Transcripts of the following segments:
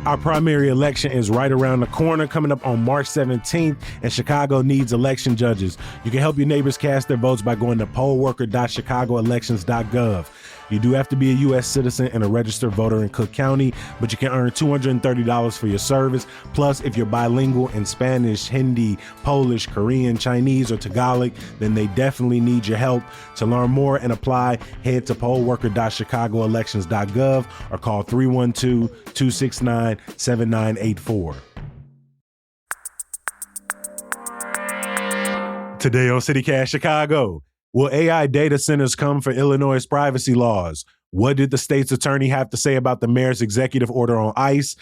Our primary election is right around the corner, coming up on March 17th, and Chicago needs election judges. You can help your neighbors cast their votes by going to pollworker.chicagoelections.gov. You do have to be a U.S. citizen and a registered voter in Cook County, but you can earn $230 for your service. Plus, if you're bilingual in Spanish, Hindi, Polish, Korean, Chinese, or Tagalog, then they definitely need your help. To learn more and apply, head to pollworker.chicagoelections.gov or call 312-269-7984. Today on CityCast Chicago, will AI data centers come for Illinois' privacy laws? What did the state's attorney have to say about the mayor's executive order on ICE?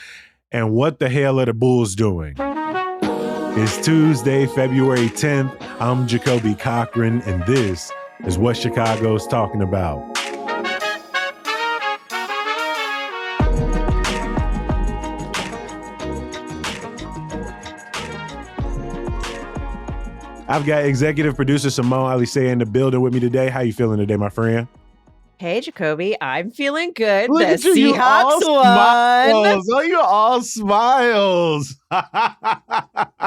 And what the hell are the Bulls doing? It's Tuesday, February 10th. I'm Jacoby Cochran, and this is what Chicago's talking about. I've got executive producer Simone Alisea in the building with me today. How you feeling today, my friend? Hey, Jacoby, I'm feeling good. Look the at you, Seahawks won. Oh, you're all smiles.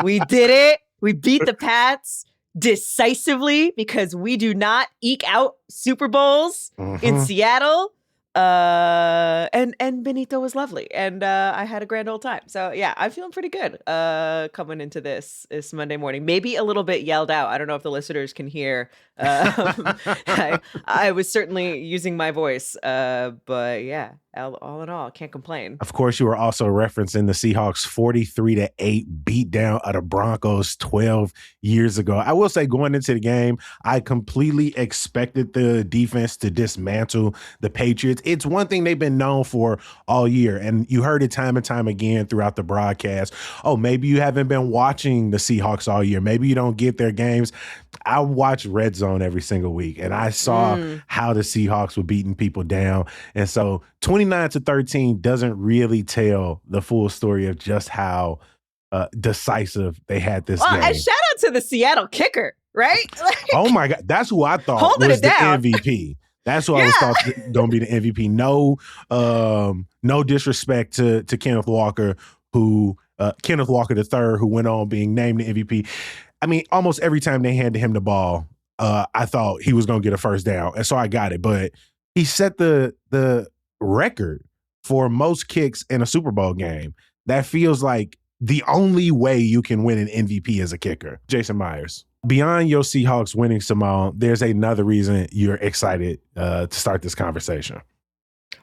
We did it. We beat the Pats decisively because we do not eke out Super Bowls in Seattle. And Benito was lovely, and I had a grand old time. So yeah, I'm feeling pretty good coming into this Monday morning. Maybe a little bit yelled out. I don't know if the listeners can hear. I was certainly using my voice, but yeah, all in all, can't complain. Of course, you were also referencing the Seahawks 43-8 beatdown of the Broncos 12 years ago. I will say, going into the game, I completely expected the defense to dismantle the Patriots. It's one thing they've been known for all year, and you heard it time and time again throughout the broadcast. Oh, maybe you haven't been watching the Seahawks all year. Maybe you don't get their games. I watch Red Zone every single week, and I saw how the Seahawks were beating people down. And so 29-13 doesn't really tell the full story of just how decisive they had this game. And shout out to the Seattle kicker, right? Oh my God, that's who I thought was the MVP. That's who I was thought going to be the MVP. No disrespect to Kenneth Walker, Kenneth Walker III, who went on being named the MVP. I mean, almost every time they handed him the ball, I thought he was going to get a first down, and so I got it. But he set the record for most kicks in a Super Bowl game. That feels like the only way you can win an MVP as a kicker. Jason Myers. Beyond your Seahawks winning, Simone, there's another reason you're excited to start this conversation.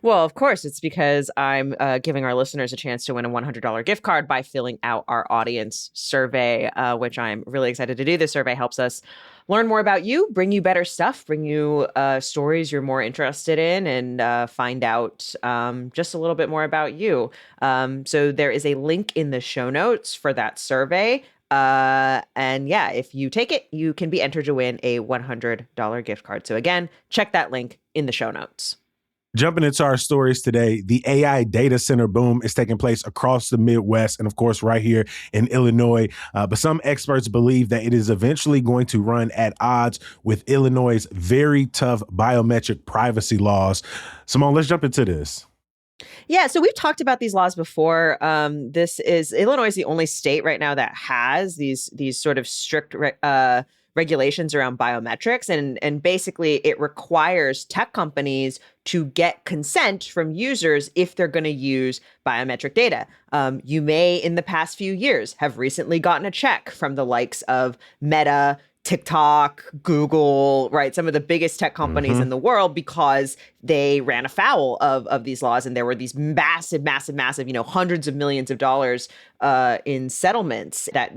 Well, of course, it's because I'm giving our listeners a chance to win a $100 gift card by filling out our audience survey, which I'm really excited to do. This survey helps us learn more about you, bring you better stuff, bring you stories you're more interested in, and find out just a little bit more about you. So there is a link in the show notes for that survey. And yeah, if you take it, you can be entered to win a $100 gift card. So again, check that link in the show notes. Jumping into our stories today, the AI data center boom is taking place across the Midwest and, of course, right here in Illinois. But some experts believe that it is eventually going to run at odds with Illinois' very tough biometric privacy laws. Simone, let's jump into this. Yeah, so we've talked about these laws before. Illinois is the only state right now that has these sort of strict regulations around biometrics, and basically it requires tech companies to get consent from users if they're going to use biometric data. You may, in the past few years, have recently gotten a check from the likes of Meta, TikTok, Google, right? Some of the biggest tech companies in the world, because they ran afoul of these laws. And there were these massive, hundreds of millions of dollars in settlements that,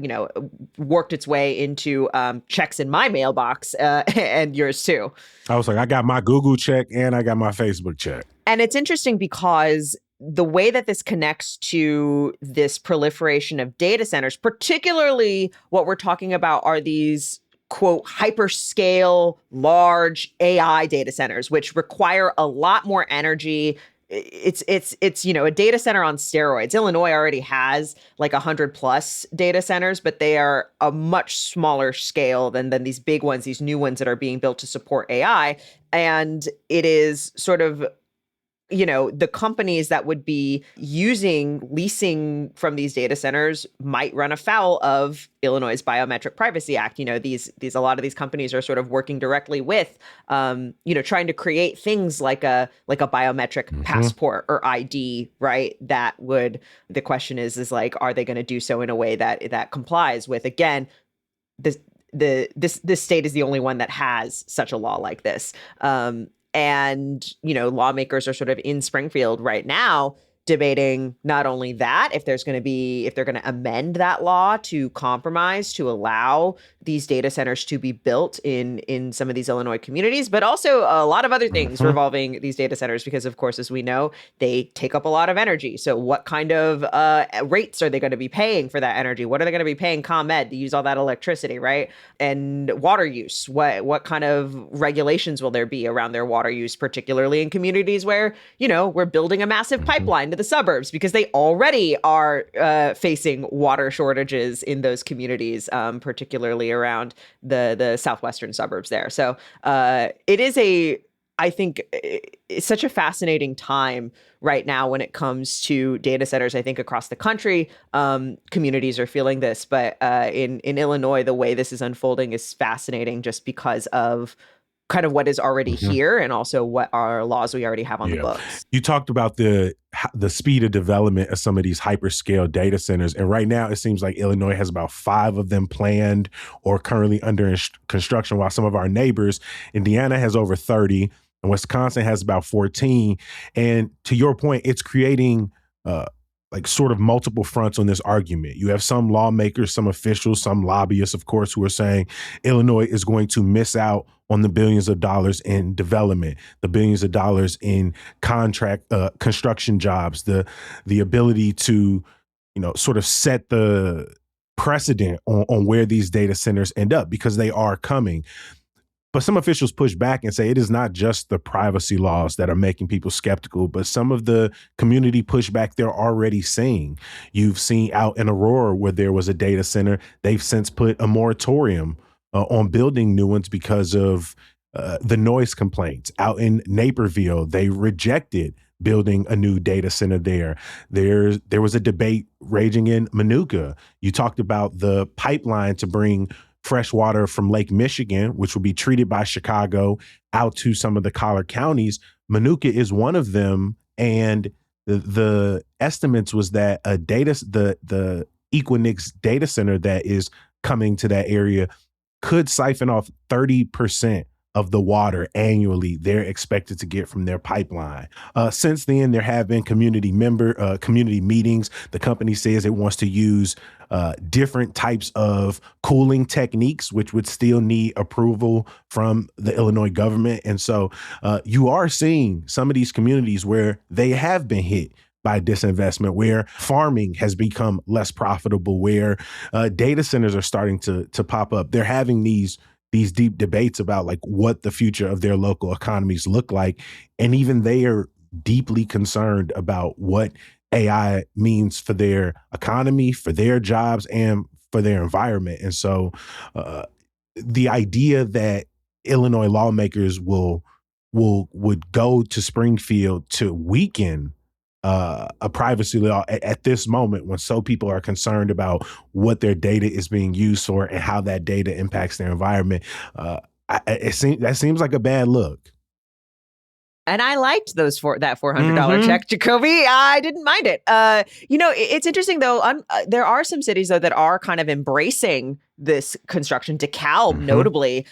worked its way into checks in my mailbox and yours too. I was like, I got my Google check and I got my Facebook check. And it's interesting because the way that this connects to this proliferation of data centers, particularly what we're talking about are these, quote, hyperscale, large AI data centers, which require a lot more energy. It's a data center on steroids. Illinois already has like 100+ data centers, but they are a much smaller scale than these big ones, these new ones that are being built to support AI. And it is sort of the companies that would be using leasing from these data centers might run afoul of Illinois' Biometric Privacy Act. These a lot of these companies are sort of working directly with, trying to create things like a biometric passport or ID, right? The question is like, are they going to do so in a way that complies with, again, this this state is the only one that has such a law like this. And lawmakers are sort of in Springfield right now debating not only that, if they're going to amend that law to compromise to allow these data centers to be built in some of these Illinois communities, but also a lot of other things revolving these data centers, because of course, as we know, they take up a lot of energy. So what kind of rates are they going to be paying for that energy? What are they going to be paying ComEd to use all that electricity, right? And water use, what kind of regulations will there be around their water use, particularly in communities where, we're building a massive pipeline to the suburbs, because they already are facing water shortages in those communities, particularly around the southwestern suburbs there. So it is I think it's such a fascinating time right now when it comes to data centers. I think across the country, communities are feeling this, but in Illinois, the way this is unfolding is fascinating, just because of kind of what is already here, and also what our laws we already have on the books. You talked about the speed of development of some of these hyperscale data centers. And right now it seems like Illinois has about 5 of them planned or currently under construction, while some of our neighbors, Indiana has over 30 and Wisconsin has about 14. And to your point, it's creating like sort of multiple fronts on this argument. You have some lawmakers, some officials, some lobbyists, of course, who are saying Illinois is going to miss out on the billions of dollars in development, the billions of dollars in construction jobs, the ability to, sort of set the precedent on where these data centers end up, because they are coming. But some officials push back and say it is not just the privacy laws that are making people skeptical, but some of the community pushback they're already seeing. You've seen out in Aurora, where there was a data center, they've since put a moratorium on building new ones because of the noise complaints. Out in Naperville, they rejected building a new data center there. There was a debate raging in Manuka. You talked about the pipeline to bring fresh water from Lake Michigan, which will be treated by Chicago, out to some of the collar counties. Manuka is one of them, and the estimates was that the Equinix data center that is coming to that area could siphon off 30% of the water annually they're expected to get from their pipeline. Since then, there have been community meetings. The company says it wants to use different types of cooling techniques, which would still need approval from the Illinois government. And so you are seeing some of these communities where they have been hit by disinvestment, where farming has become less profitable, where data centers are starting to pop up. They're having these deep debates about like what the future of their local economies look like. And even they are deeply concerned about what AI means for their economy, for their jobs, and for their environment. And so the idea that Illinois lawmakers would go to Springfield to weaken a privacy law at this moment, when so people are concerned about what their data is being used for and how that data impacts their environment, that seems like a bad look. And I liked that $400 check, Jacoby. I didn't mind it. It's interesting though. There are some cities though that are kind of embracing this construction. DeKalb, notably,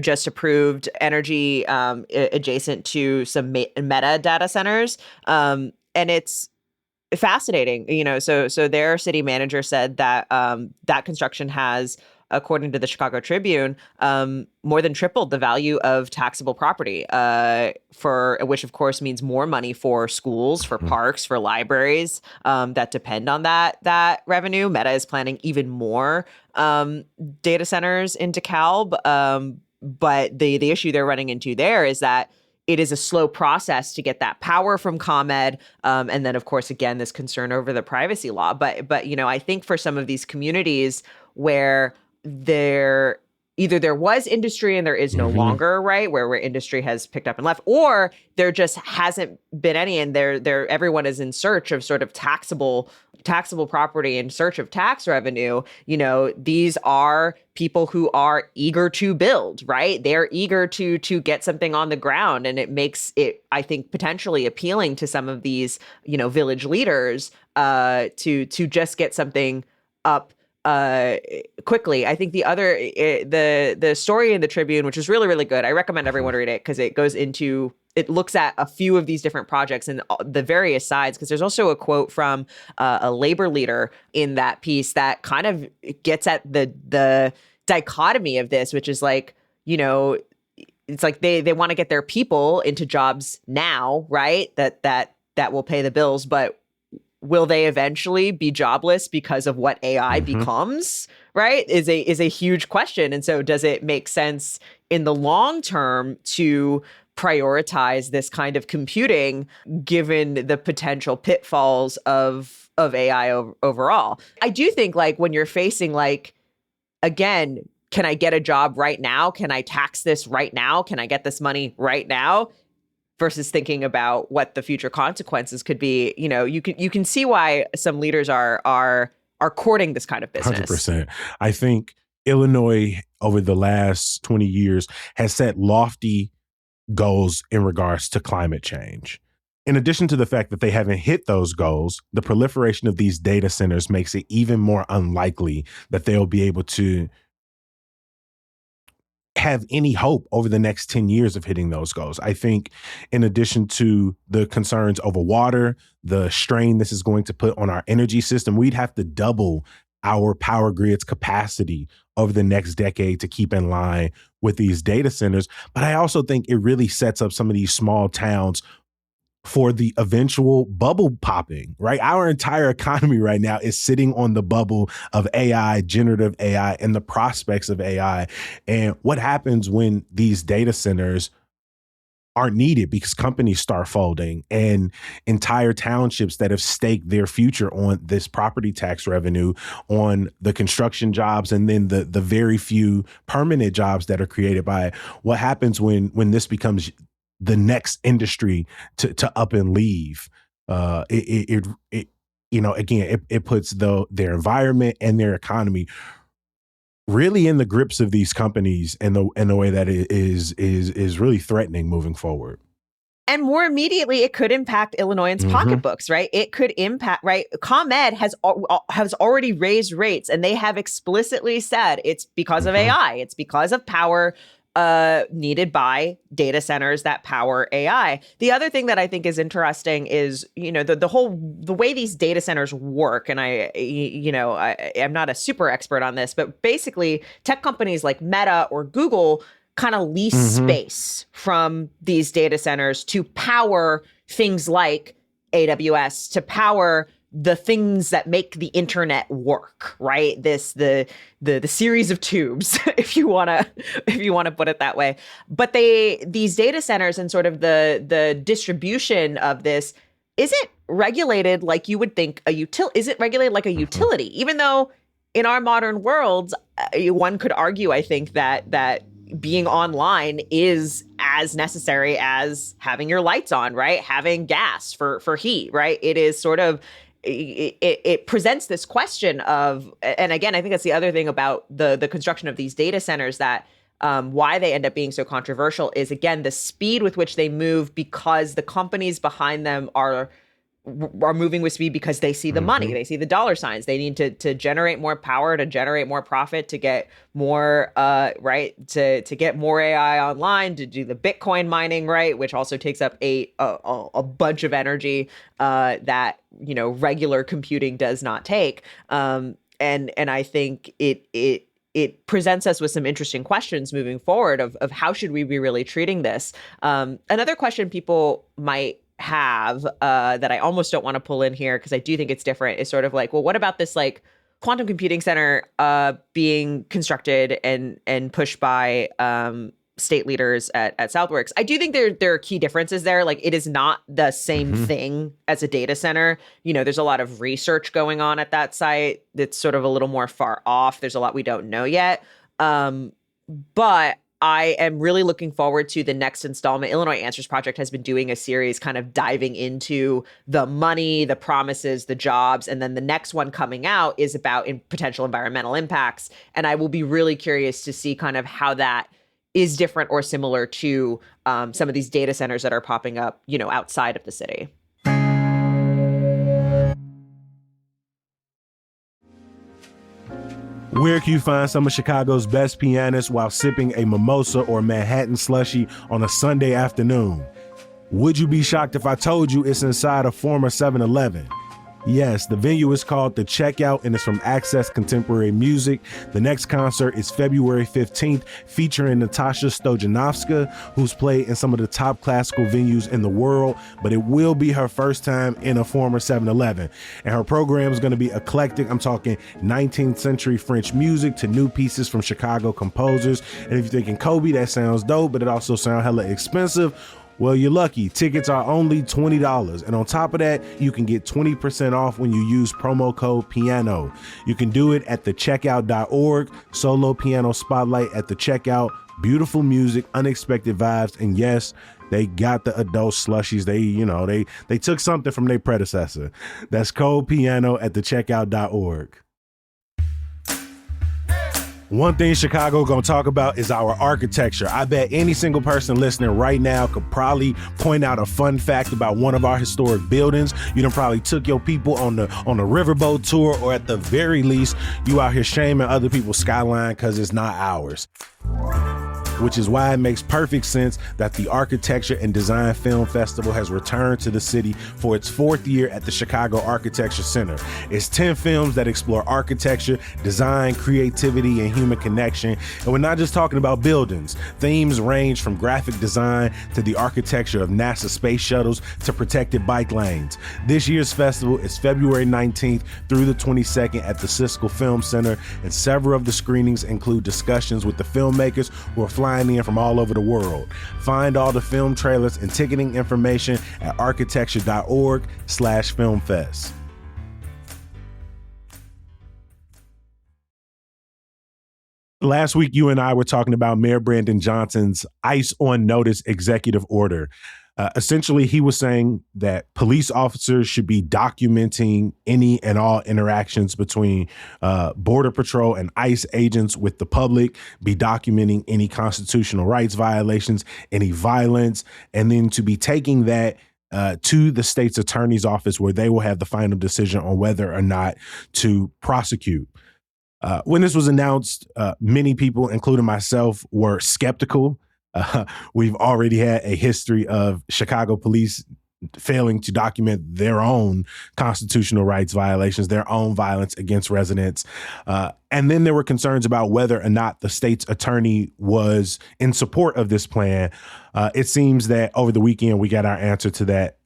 just approved energy adjacent to some Meta data centers, and it's fascinating. So their city manager said that that construction has, according to the Chicago Tribune, more than tripled the value of taxable property, for which of course means more money for schools, for parks, for libraries that depend on that revenue. Meta is planning even more data centers in DeKalb, but the issue they're running into there is that it is a slow process to get that power from ComEd, and then of course again this concern over the privacy law. But I think for some of these communities where there either there was industry and there is no Mm-hmm. longer, right? Where industry has picked up and left, or there just hasn't been any, and everyone is in search of sort of taxable property, in search of tax revenue. These are people who are eager to build, right? They're eager to get something on the ground, and it makes it, I think, potentially appealing to some of these, village leaders to just get something up quickly. I think the other the story in the Tribune, which is really, really good, I recommend everyone read it, because it looks at a few of these different projects and the various sides, because there's also a quote from a labor leader in that piece that kind of gets at the dichotomy of this, which is like, it's like they want to get their people into jobs now, right? That will pay the bills, but will they eventually be jobless because of what AI becomes, right? Is a huge question. And so does it make sense in the long term to prioritize this kind of computing given the potential pitfalls of AI overall? I do think, like, when you're facing, like, again, can I get a job right now? Can I tax this right now? Can I get this money right now? Versus thinking about what the future consequences could be, you can see why some leaders are courting this kind of business. 100%. I think Illinois over the last 20 years has set lofty goals in regards to climate change. In addition to the fact that they haven't hit those goals, the proliferation of these data centers makes it even more unlikely that they'll be able to have any hope over the next 10 years of hitting those goals. I think in addition to the concerns over water, the strain this is going to put on our energy system, we'd have to double our power grid's capacity over the next decade to keep in line with these data centers. But I also think it really sets up some of these small towns for the eventual bubble popping, right? Our entire economy right now is sitting on the bubble of AI, generative AI, and the prospects of AI. And what happens when these data centers aren't needed because companies start folding, and entire townships that have staked their future on this property tax revenue, on the construction jobs, and then the very few permanent jobs that are created by it. What happens when this becomes the next industry to up and leave? It puts their environment and their economy really in the grips of these companies, and the way that it is really threatening moving forward. And more immediately, it could impact Illinoisans' pocketbooks, right? It could impact, right? ComEd has already raised rates, and they have explicitly said it's because of AI. It's because of power needed by data centers that power AI. The other thing that I think is interesting is, the way these data centers work. And I'm not a super expert on this, but basically tech companies like Meta or Google kind of lease space from these data centers to power things like AWS, to power the things that make the internet work, right? The series of tubes, if you want to put it that way. But these data centers and sort of the distribution of this isn't regulated like you would think isn't regulated like a utility, even though in our modern world, one could argue, I think, that being online is as necessary as having your lights on, right? Having gas for heat, right? It is sort of, it presents this question of, and again, I think that's the other thing about the construction of these data centers, that why they end up being so controversial is, again, the speed with which they move, because the companies behind them are moving with speed because they see the money, they see the dollar signs. They need to generate more power, to generate more profit, to get more to get more AI online, to do the Bitcoin mining, right, which also takes up a bunch of energy that regular computing does not take. And I think it presents us with some interesting questions moving forward of how should we be really treating this. Another question people might have that I almost don't want to pull in here, because I do think it's different, is sort of like, well, what about this like quantum computing center being constructed and pushed by state leaders at Southworks? I do think there are key differences there. Like, it is not the same thing as a data center. There's a lot of research going on at that site that's sort of a little more far off. There's a lot we don't know yet. But I am really looking forward to the next installment. Illinois Answers Project has been doing a series kind of diving into the money, the promises, the jobs. And then the next one coming out is about potential environmental impacts. And I will be really curious to see kind of how that is different or similar to some of these data centers that are popping up, outside of the city. Where can you find some of Chicago's best pianists while sipping a mimosa or Manhattan slushie on a Sunday afternoon? Would you be shocked if I told you it's inside a former 7-Eleven? Yes, the venue is called The Checkout and it's from Access Contemporary Music. The next concert is February 15th, featuring Natasha Stojanovska, who's played in some of the top classical venues in the world, but it will be her first time in a former 7-Eleven. And her program is going to be eclectic. I'm talking 19th century French music to new pieces from Chicago composers. And if you're thinking, Kobe, that sounds dope, but it also sounds hella expensive, well, you're lucky. Tickets are only $20. And on top of that, you can get 20% off when you use promo code PIANO. You can do it at thecheckout.org. Solo piano spotlight at the checkout. Beautiful music, unexpected vibes. And yes, they got the adult slushies. They took something from their predecessor. That's code PIANO at thecheckout.org. One thing Chicago gonna talk about is our architecture. I bet any single person listening right now could probably point out a fun fact about one of our historic buildings. You done probably took your people on the riverboat tour, or at the very least, you out here shaming other people's skyline because it's not ours. Which is why it makes perfect sense that the Architecture and Design Film Festival has returned to the city for its 4th year at the Chicago Architecture Center. It's 10 films that explore architecture, design, creativity, and human connection. And we're not just talking about buildings. Themes range from graphic design to the architecture of NASA space shuttles to protected bike lanes. This year's festival is February 19th through the 22nd at the Siskel Film Center, and several of the screenings include discussions with the filmmakers who are flying in from all over the world. Find all the film trailers and ticketing information at architecture.org/filmfest. Last week, you and I were talking about Mayor Brandon Johnson's ICE on notice executive order. Essentially, he was saying that police officers should be documenting any and all interactions between Border Patrol and ICE agents with the public, be documenting any constitutional rights violations, any violence, and then to be taking that to the state's attorney's office, where they will have the final decision on whether or not to prosecute. When this was announced, many people, including myself, were skeptical. We've already had a history of Chicago police failing to document their own constitutional rights violations, their own violence against residents. And then there were concerns about whether or not the state's attorney was in support of this plan. It seems that over the weekend, we got our answer to that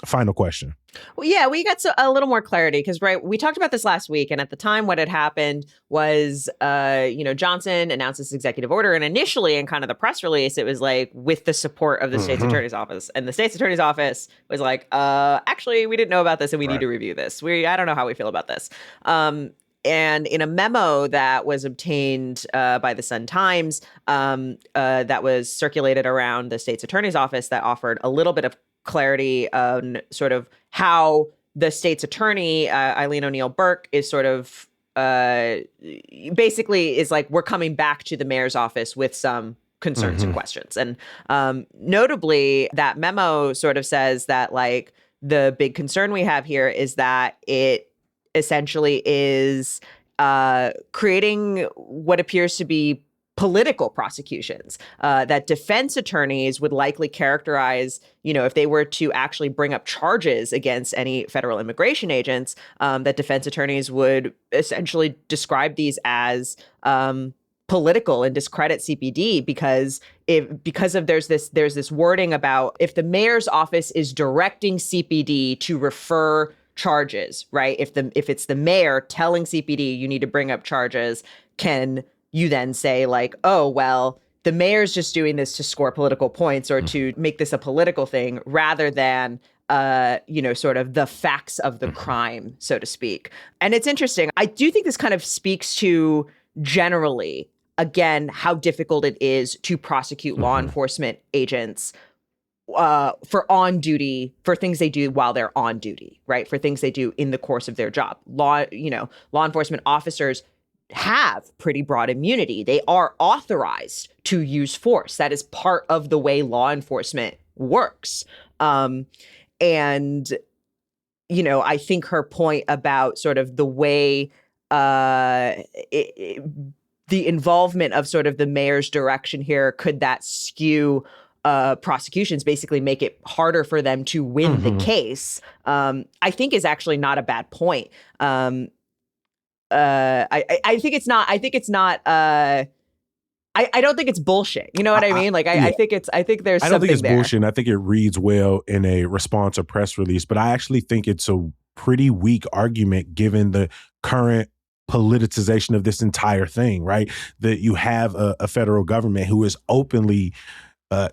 final question. Well, yeah, we got a little more clarity because, right, we talked about this last week. And at the time, what had happened was, Johnson announced this executive order. And initially, in kind of the press release, it was like with the support of the state's attorney's office. And the state's attorney's office was like, actually, we didn't know about this and we need to review this. I don't know how we feel about this. And in a memo that was obtained by the Sun-Times, that was circulated around the state's attorney's office, that offered a little bit of clarity on sort of how the state's attorney, Eileen O'Neill Burke, is sort of basically is like, we're coming back to the mayor's office with some concerns and questions. And notably, that memo sort of says that, like, the big concern we have here is that it essentially is creating what appears to be political prosecutions, that defense attorneys would likely characterize, if they were to actually bring up charges against any federal immigration agents, that defense attorneys would essentially describe these as political and discredit CPD because there's this wording about if the mayor's office is directing CPD to refer charges, right? If it's the mayor telling CPD you need to bring up charges, can you then say, like, oh, well, the mayor's just doing this to score political points or to make this a political thing rather than, sort of the facts of the crime, so to speak. And it's interesting. I do think this kind of speaks to generally again, how difficult it is to prosecute law enforcement agents for things they do while they're on duty, right? For things they do in the course of their job. Law enforcement officers have pretty broad immunity. They are authorized to use force. That is part of the way law enforcement works. And, I think her point about sort of the way the involvement of sort of the mayor's direction here, could that skew prosecutions, basically make it harder for them to win the case, I think is actually not a bad point. I think it's not. I think it's not. I don't think it's bullshit. You know what I mean? Like, I think there's I don't something think it's there. bullshit. I think it reads well in a response or press release, but I actually think it's a pretty weak argument given the current politicization of this entire thing, right? That you have a federal government who is openly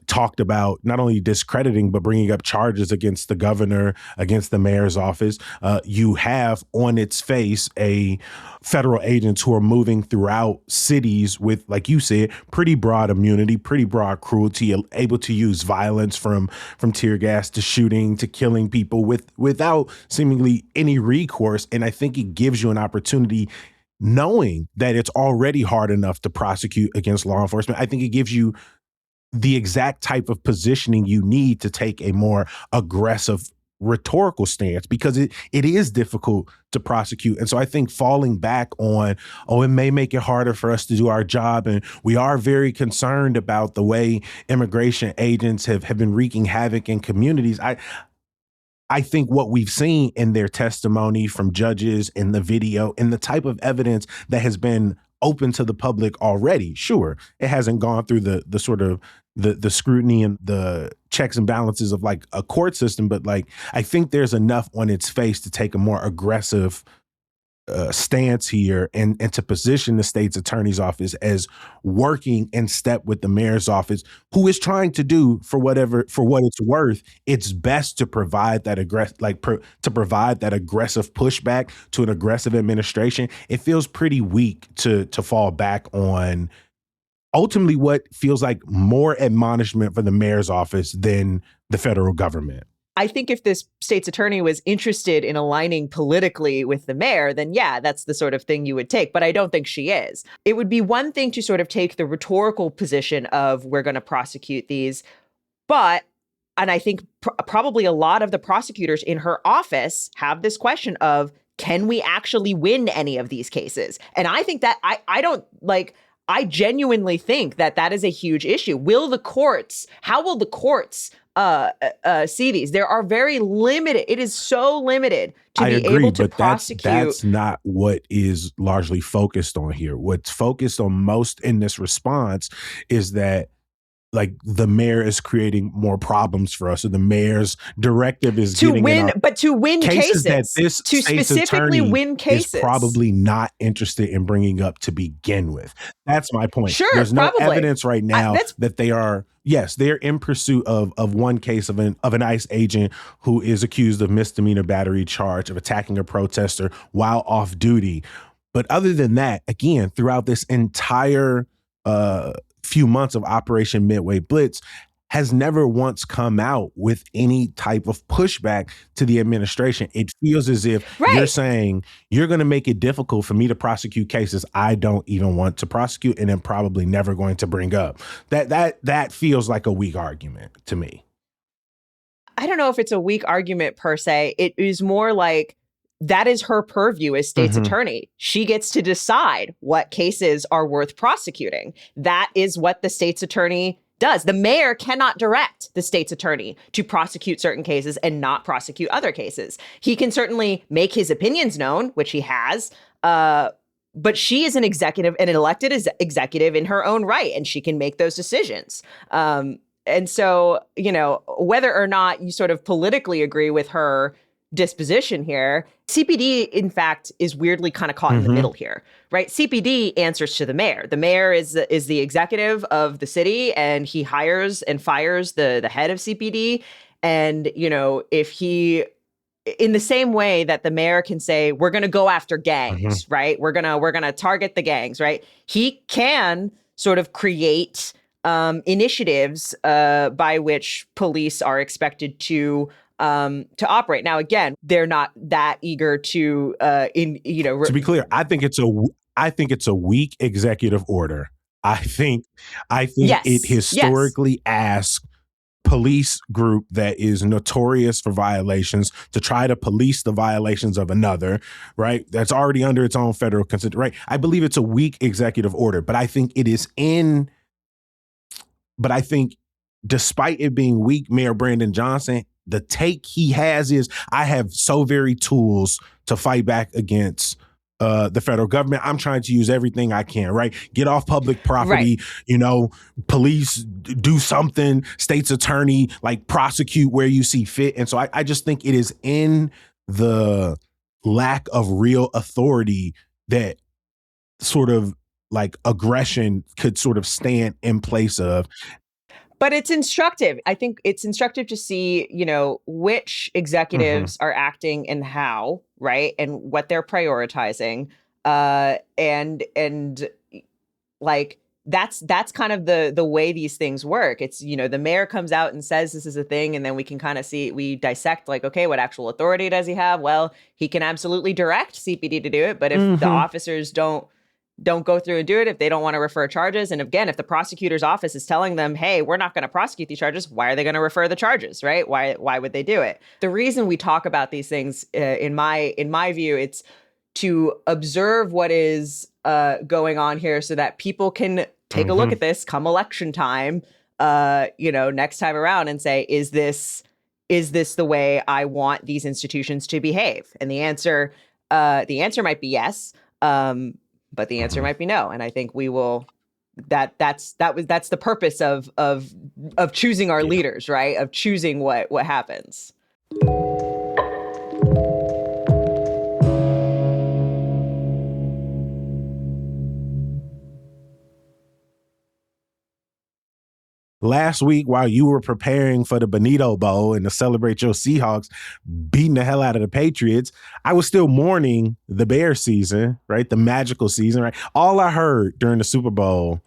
talked about not only discrediting, but bringing up charges against the governor, against the mayor's office. You have on its face a federal agents who are moving throughout cities with, like you said, pretty broad immunity, pretty broad cruelty, able to use violence from tear gas to shooting to killing people without seemingly any recourse. And I think it gives you an opportunity, knowing that it's already hard enough to prosecute against law enforcement. I think it gives you the exact type of positioning you need to take a more aggressive rhetorical stance, because it is difficult to prosecute. And so I think falling back on, it may make it harder for us to do our job. And we are very concerned about the way immigration agents have been wreaking havoc in communities. I think what we've seen in their testimony from judges, in the video, in the type of evidence that has been open to the public already. Sure, it hasn't gone through the sort of the scrutiny and the checks and balances of like a court system, but like I think there's enough on its face to take a more aggressive stance here and to position the state's attorney's office as working in step with the mayor's office, who is trying to do for what it's worth, it's best to provide that provide that aggressive pushback to an aggressive administration. It feels pretty weak to fall back on ultimately what feels like more admonishment for the mayor's office than the federal government. I think if this state's attorney was interested in aligning politically with the mayor, then yeah, that's the sort of thing you would take. But I don't think she is. It would be one thing to sort of take the rhetorical position of we're going to prosecute these. And I think probably a lot of the prosecutors in her office have this question of, can we actually win any of these cases? And I think that I genuinely think that is a huge issue. How will the courts see these? There are very limited. It is so limited to be able to prosecute. That's not what is largely focused on here. What's focused on most in this response is that like the mayor is creating more problems for us, or the mayor's directive is to win cases that this to specifically win cases is probably not interested in bringing up to begin with. That's my point. Sure, there's no probably. evidence right now that they are. Yes, they're in pursuit of one case of an ICE agent who is accused of misdemeanor battery charge of attacking a protester while off duty. But other than that, again, throughout this entire few months of Operation Midway Blitz, has never once come out with any type of pushback to the administration. It feels as if you're saying you're going to make it difficult for me to prosecute cases I don't even want to prosecute and am probably never going to bring up. That feels like a weak argument to me. I don't know if it's a weak argument per se. It is more like that is her purview as state's attorney. She gets to decide what cases are worth prosecuting. That is what the state's attorney does. The mayor cannot direct the state's attorney to prosecute certain cases and not prosecute other cases. He can certainly make his opinions known, which he has, but she is an executive, an elected executive in her own right, and she can make those decisions. And so, whether or not you sort of politically agree with her disposition here, CPD, in fact, is weirdly kind of caught in the middle here, right? CPD answers to the mayor. The mayor is the executive of the city, and he hires and fires the head of CPD. And, if he in the same way that the mayor can say, we're going to go after gangs, right? We're going to target the gangs, right? He can sort of create initiatives by which police are expected to operate. Now, again, they're not that eager to to be clear, I think it's a weak executive order. I think Yes. it historically asks police group that is notorious for violations to try to police the violations of another, right? That's already under its own federal consent, right? I believe it's a weak executive order, but I think despite it being weak, Mayor Brandon Johnson, the take he has is, I have so very tools to fight back against the federal government. I'm trying to use everything I can, right? Get off public property, police, do something, state's attorney, like prosecute where you see fit. And so I just think it is in the lack of real authority that sort of like aggression could sort of stand in place of. But it's instructive. I think it's instructive to see, which executives are acting and how, right? And what they're prioritizing. And like, that's kind of the way these things work. It's, the mayor comes out and says this is a thing, and then we can kind of we dissect like, okay, what actual authority does he have? Well, he can absolutely direct CPD to do it, but if the officers don't go through and do it, if they don't want to refer charges. And again, if the prosecutor's office is telling them, hey, we're not going to prosecute these charges, why are they going to refer the charges, right? Why would they do it? The reason we talk about these things, in my view, it's to observe what is going on here so that people can take a look at this come election time, next time around and say, is this the way I want these institutions to behave? And the answer might be yes. But the answer might be no, and I think we will. That's the purpose of choosing our leaders, right? Of choosing what happens. Last week, while you were preparing for the Bonito Bowl and to celebrate your Seahawks beating the hell out of the Patriots, I was still mourning the Bears season, right? The magical season, right? All I heard during the Super Bowl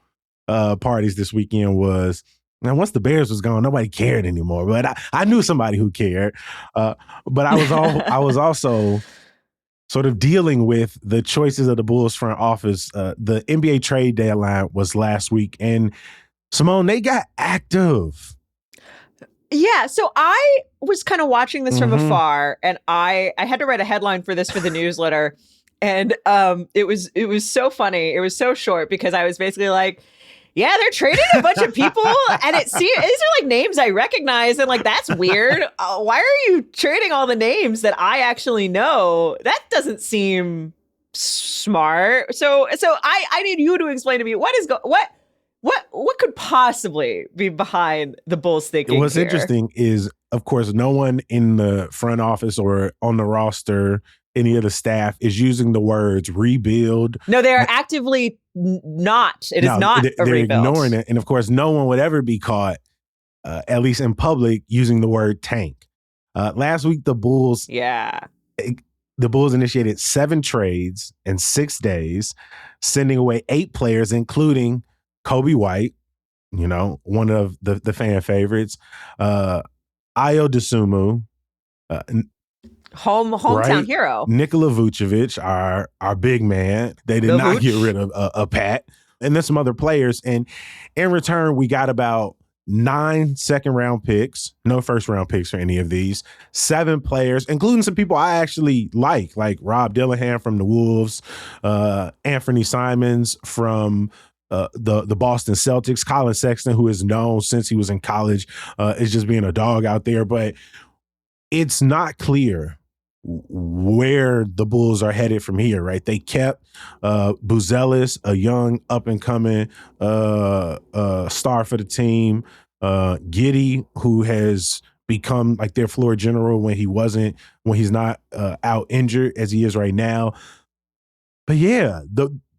parties this weekend was, now, once the Bears was gone, nobody cared anymore. But I knew somebody who cared. But I was also sort of dealing with the choices of the Bulls front office. The NBA trade deadline was last week, and Simone, they got active. Yeah, so I was kind of watching this from afar, and I had to write a headline for this for the newsletter, and it was so funny. It was so short because I was basically like, yeah, they're trading a bunch of people, and these are like names I recognize, and like, that's weird. Why are you trading all the names that I actually know? That doesn't seem smart. So I need you to explain to me what could possibly be behind the Bulls thinking. What's interesting is, of course, no one in the front office or on the roster, any of the staff, is using the words rebuild. No, they are actively not. It is not a they're rebuild. Ignoring it. And of course, no one would ever be caught, at least in public, using the word tank. Last week, the Bulls initiated 7 trades in 6 days, sending away 8 players, including Kobe White, one of the fan favorites, Ayo Dosunmu, hometown hero, Nikola Vucevic, our big man. They did not get rid of Pat, and then some other players. And in return, we got about 9 second-round picks, no first-round picks for any of these, 7 players, including some people I actually like Rob Dillahan from the Wolves, Anthony Simons from the Boston Celtics, Colin Sexton, who is known since he was in college, is just being a dog out there. But it's not clear where the Bulls are headed from here, right? They kept Buzelis, a young up-and-coming star for the team, Giddey, who has become like their floor general when he's not out injured as he is right now. But yeah,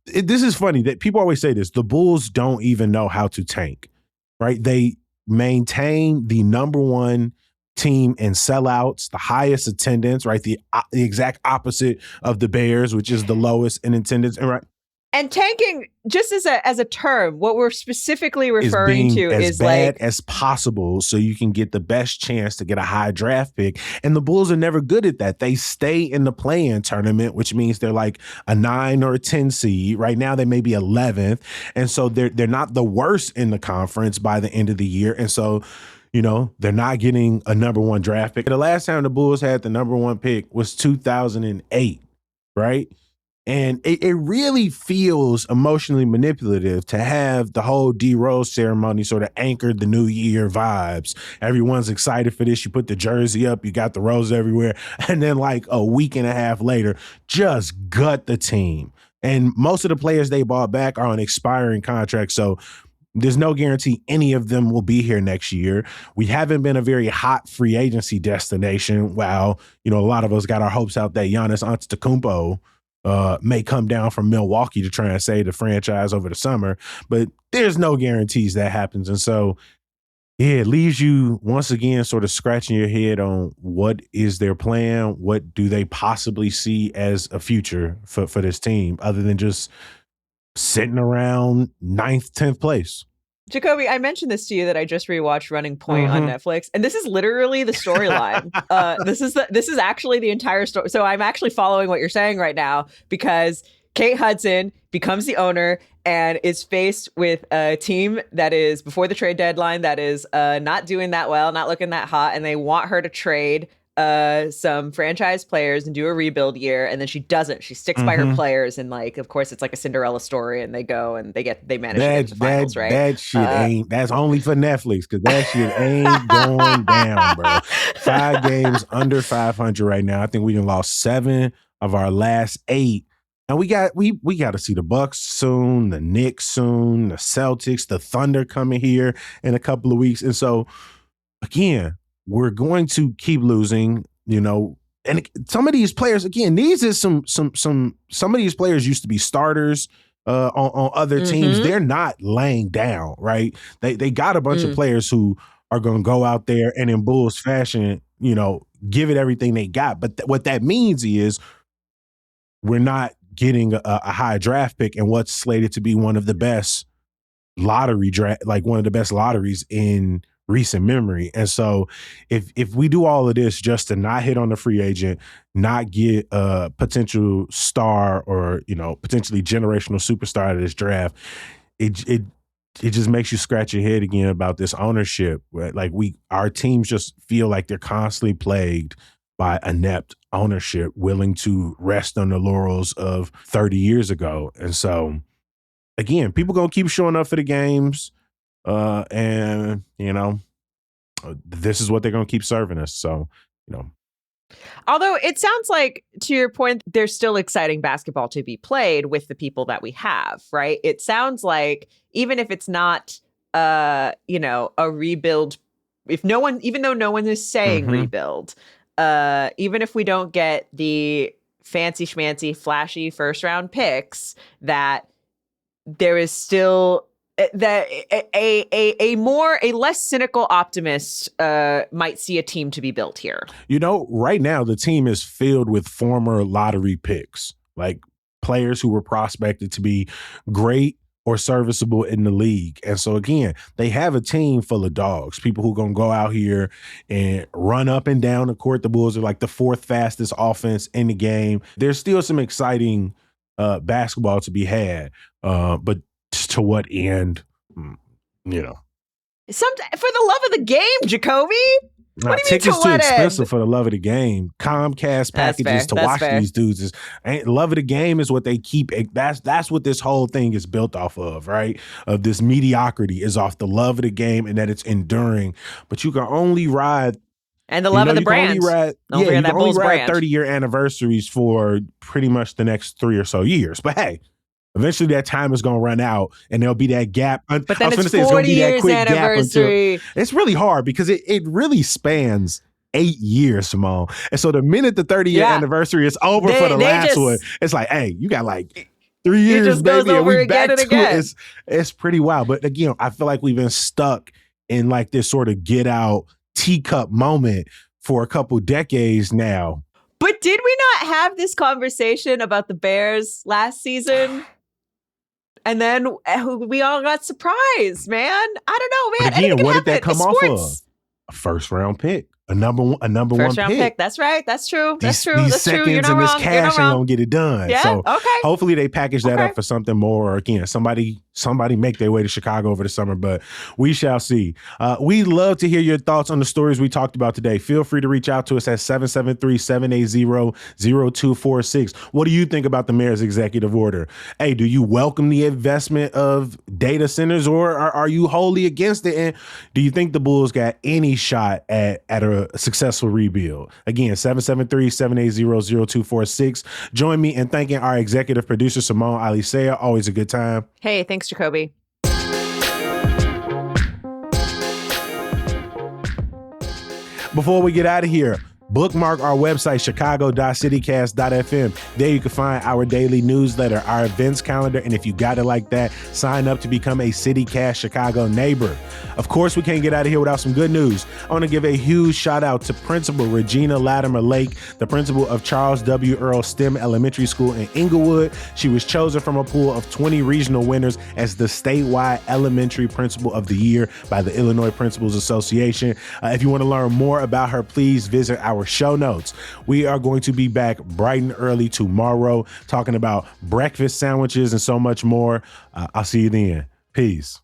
this is funny that people always say this. The Bulls don't even know how to tank, right? They maintain the number one team in sellouts, the highest attendance, right? The exact opposite of the Bears, which is the lowest in attendance. And right, And tanking, just as a term, what we're specifically is referring being to as is bad like, as possible so you can get the best chance to get a high draft pick. And the Bulls are never good at that. They stay in the play-in tournament, which means they're like a 9 or a 10 seed. Right now they may be 11th. And so they're not the worst in the conference by the end of the year. And so, you know, they're not getting a number one draft pick. The last time the Bulls had the number one pick was 2008, right? And it really feels emotionally manipulative to have the whole D Rose ceremony sort of anchored the new year vibes. Everyone's excited for this. You put the jersey up, you got the rose everywhere. And then like a week and a half later, just gut the team. And most of the players they bought back are on expiring contracts. So there's no guarantee any of them will be here next year. We haven't been a very hot free agency destination. While, you know, a lot of us got our hopes out that Giannis Antetokounmpo may come down from Milwaukee to try and save the franchise over the summer, but there's no guarantees that happens. And so, yeah, it leaves you once again sort of scratching your head on what is their plan? What do they possibly see as a future for this team other than just sitting around 9th, 10th place? Jacoby, I mentioned this to you that I just rewatched Running Point on Netflix, and this is literally the storyline. This is actually the entire story. So I'm actually following what you're saying right now because Kate Hudson becomes the owner and is faced with a team that is before the trade deadline that is not doing that well, not looking that hot, and they want her to trade some franchise players and do a rebuild year, and then she doesn't. She sticks by her players, and like, of course, it's like a Cinderella story, and they go and they manage to get to the finals, right? That shit ain't. That's only for Netflix because that shit ain't going down, bro. 5 games under 500 right now. I think we done lost 7 of our last 8. And we got to see the Bucks soon, the Knicks soon, the Celtics, the Thunder coming here in a couple of weeks. And so, again, we're going to keep losing, you know. And some of these players, again, these is some of these players used to be starters on other teams. They're not laying down, right? They got a bunch of players who are going to go out there and in Bulls fashion, you know, give it everything they got. But what that means is we're not getting a high draft pick and what's slated to be one of the best lottery draft, like one of the best lotteries in recent memory. And so if we do all of this just to not hit on the free agent, not get a potential star or, you know, potentially generational superstar out of this draft, it just makes you scratch your head again about this ownership. Right? Like our teams just feel like they're constantly plagued by inept ownership willing to rest on the laurels of 30 years ago. And so again, people gonna keep showing up for the games. And you know, this is what they're going to keep serving us. So, you know, although it sounds like, to your point, there's still exciting basketball to be played with the people that we have, right? It sounds like even if it's not, you know, a rebuild, even though no one is saying rebuild, even if we don't get the fancy schmancy, flashy first round picks, that there is still that a less cynical optimist might see a team to be built here. You know, right now the team is filled with former lottery picks, like players who were prospected to be great or serviceable in the league. And so again, they have a team full of dogs, people who are going to go out here and run up and down the court. The Bulls are like the 4th fastest offense in the game. There's still some exciting basketball to be had, but to what end, you know? For the love of the game, Jacoby. What do you tickets mean too expensive for the love of the game. Comcast packages to watch these dudes is love of the game is what they keep. That's what this whole thing is built off of, right? Of this mediocrity is off the love of the game and that it's enduring. But you can only ride. And the love of the brand. You can only ride 30-year anniversaries for pretty much the next 3 or so years. But hey, eventually that time is going to run out and there'll be that gap. But then it's 40 years anniversary. It's really hard because it really spans 8 years, Simone. And so the minute the 30-year anniversary is over for the last one, it's like, hey, you got like 3 years, it just baby, goes over and we again back and to again. it. It's pretty wild. But again, I feel like we've been stuck in like this sort of get out, teacup moment for a couple decades now. But did we not have this conversation about the Bears last season? And then we all got surprised, man. I don't know, man. But again, what did that happen. come off of? A first round pick. A number one pick. That's right. That's true. These seconds and this cash ain't gonna get it done. Yeah. So okay. hopefully they package that up for something more. Or again, somebody make their way to Chicago over the summer, but we shall see. We love to hear your thoughts on the stories we talked about today. Feel free to reach out to us at 773-780-0246. What do you think about the mayor's executive order? Hey, do you welcome the investment of data centers, or are you wholly against it? And do you think the Bulls got any shot at a successful rebuild? Again, 773-780-0246. Join me in thanking our executive producer, Simone Alisea. Always a good time. Hey, thanks, Jacoby. Before we get out of here, bookmark our website, chicago.citycast.fm. There you can find our daily newsletter, our events calendar, and if you got it like that, sign up to become a CityCast Chicago neighbor. Of course, we can't get out of here without some good news. I want to give a huge shout out to Principal Regina Latimer Lake, the principal of Charles W. Earl STEM Elementary School in Inglewood. She was chosen from a pool of 20 regional winners as the statewide elementary principal of the year by the Illinois Principals Association. If you want to learn more about her, please visit our show notes. We are going to be back bright and early tomorrow talking about breakfast sandwiches and so much more. I'll see you then. Peace.